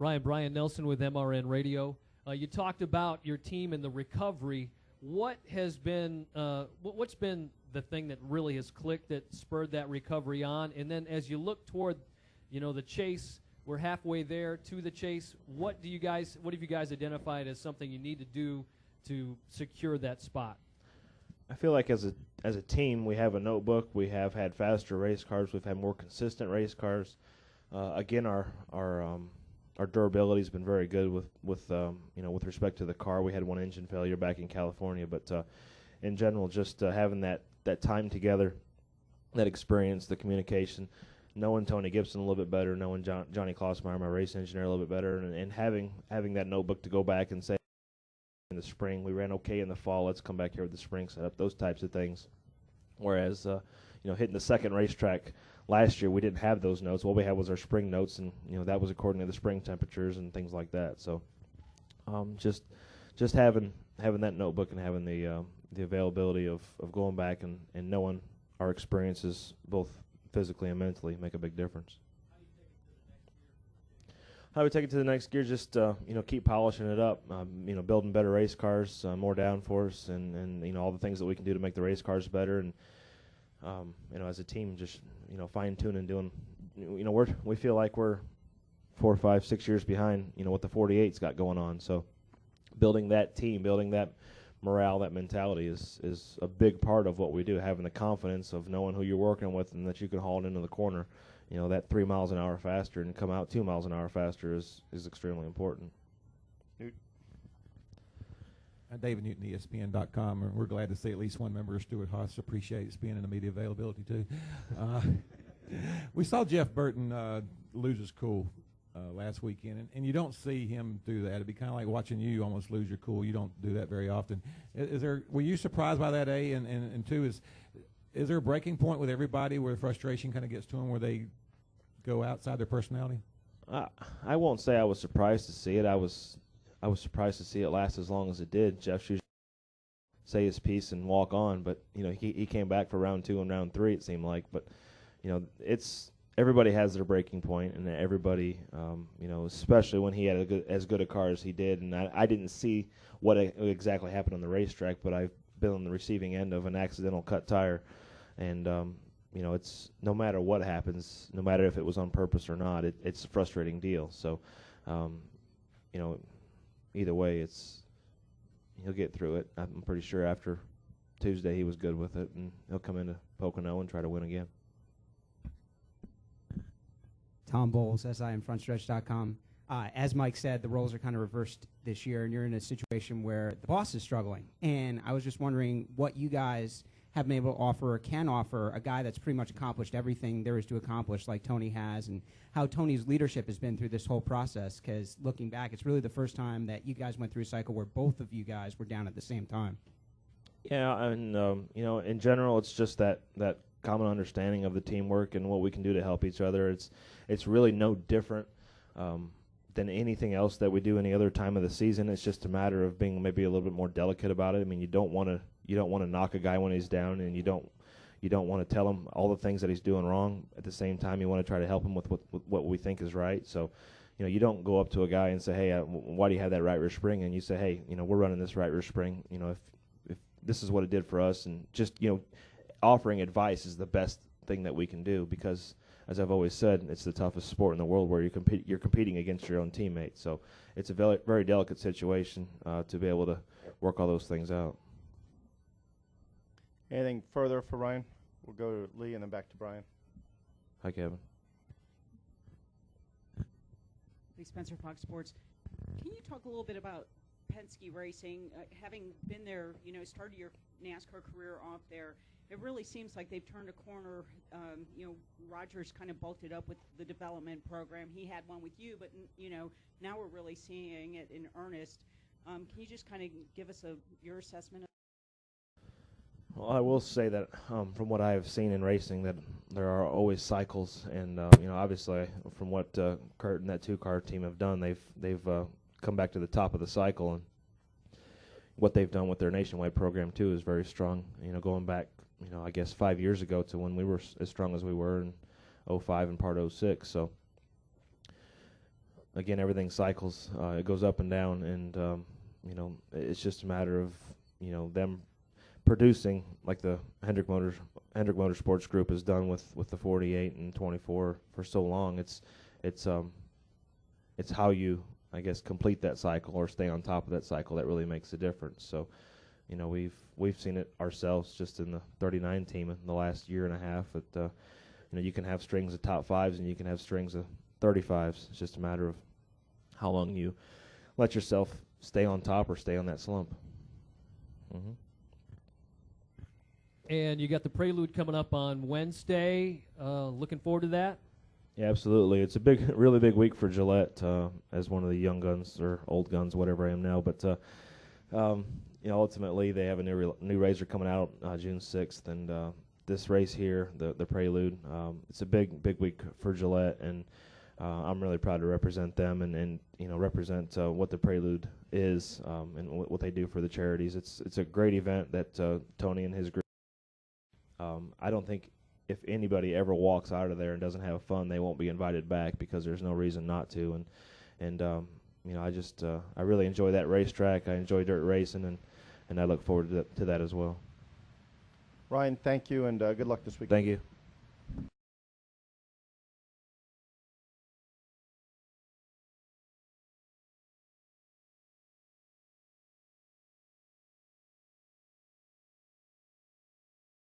Brian Nelson with MRN Radio. You talked about your team and the recovery. What has been what's been the thing that really has clicked that spurred that recovery on? And then as you look toward, the chase, we're halfway there to the chase. What have you guys identified as something you need to do to secure that spot? I feel like as a team, we have a notebook. We have had faster race cars. We've had more consistent race cars. Again, our durability has been very good with respect to the car. We had one engine failure back in California, but in general, just having that time together, that experience, the communication, knowing Tony Gibson a little bit better, knowing Johnny Klossmeyer, my race engineer, a little bit better, and having that notebook to go back and say, in the spring, we ran okay in the fall, let's come back here with the spring setup, those types of things. Whereas, hitting the second racetrack last year, we didn't have those notes. What we had was our spring notes, and, that was according to the spring temperatures and things like that. So just having that notebook and having the availability of going back and knowing our experiences both physically and mentally make a big difference. How we take it to the next gear, just keep polishing it up, building better race cars, more downforce, and all the things that we can do to make the race cars better, and as a team, just fine tuning, doing, we feel like we're 4, 5, 6 years behind, what the 48's got going on. So building that team, building that morale, that mentality is a big part of what we do. Having the confidence of knowing who you're working with and that you can haul it into the corner. That 3 miles an hour faster and come out 2 miles an hour faster is extremely important. David Newton, ESPN.com, and we're glad to see at least one member of Stuart Haas appreciates being in the media availability, too. We saw Jeff Burton lose his cool last weekend, and you don't see him do that. It'd be kind of like watching you almost lose your cool. You don't do that very often. Were you surprised by that, A? And two, is there a breaking point with everybody where frustration kind of gets to them where they go outside their personality? I won't say I was surprised to see it. I was surprised to see it last as long as it did. Jeff usually say his piece and walk on, but he came back for round 2 and round 3. It seemed like, but it's everybody has their breaking point, and everybody especially when he had as good a car as he did. And I didn't see what exactly happened on the racetrack, but I've been on the receiving end of an accidental cut tire, and it's no matter what happens, no matter if it was on purpose or not, it's a frustrating deal. So either way, he'll get through it. I'm pretty sure after Tuesday he was good with it, and he'll come into Pocono and try to win again. Tom Bowles, SIandFrontstretch.com. As Mike said, the roles are kind of reversed this year, and you're in a situation where the boss is struggling. And I was just wondering what you guys have been able to offer or can offer a guy that's pretty much accomplished everything there is to accomplish like Tony has, and how Tony's leadership has been through this whole process, because looking back, it's really the first time that you guys went through a cycle where both of you guys were down at the same time. Yeah, and in general, it's just that common understanding of the teamwork and what we can do to help each other. It's really no different than anything else that we do any other time of the season. It's just a matter of being maybe a little bit more delicate about it. I mean, you don't want to knock a guy when he's down, and you don't want to tell him all the things that he's doing wrong. At the same time, you want to try to help him with what we think is right. So, you don't go up to a guy and say, hey, why do you have that right rear spring? And you say, hey, we're running this right rear spring. If this is what it did for us, and just offering advice is the best thing that we can do, because as I've always said, it's the toughest sport in the world where you're competing against your own teammates. So it's a very, very delicate situation to be able to work all those things out. Anything further for Ryan? We'll go to Lee and then back to Brian. Hi, Kevin. Lee Spencer, Fox Sports. Can you talk a little bit about Penske Racing? Having been there, started your NASCAR career off there, it really seems like they've turned a corner. Rogers kind of bulked it up with the development program. He had one with you, but now we're really seeing it in earnest. Can you just kind of give us your assessment? Well, I will say that from what I have seen in racing, that there are always cycles, and obviously from what Kurt and that 2-car team have done, they've come back to the top of the cycle, and what they've done with their nationwide program too is very strong. Going back, I guess 5 years ago to when we were as strong as we were in 05 and part 06. So again, everything cycles. It goes up and down, and you know, it's just a matter of, you know, them producing like the Hendrick Motorsports Group has done with the 48 and 24 for so long. It's how you, I guess, complete that cycle or stay on top of that cycle that really makes a difference. So, you know, we've seen it ourselves just in the 39 team in the last year and a half. You know, you can have strings of top fives and you can have strings of 35s. It's just a matter of how long you let yourself stay on top or stay on that slump. Mm-hmm. And you got the Prelude coming up on Wednesday. Looking forward to that? Yeah, absolutely. It's a really big week for Gillette as one of the young guns or old guns, whatever I am now. But you know, ultimately they have a new razor coming out June 6th, and this race here, the Prelude, it's a big week for Gillette, and I'm really proud to represent them and you know, represent what the Prelude is and what they do for the charities. It's a great event that Tony and his group. I don't think if anybody ever walks out of there and doesn't have fun, they won't be invited back, because there's no reason not to. And you know, I really enjoy that racetrack. I enjoy dirt racing, and I look forward to that as well. Ryan, thank you, and good luck this weekend. Thank you.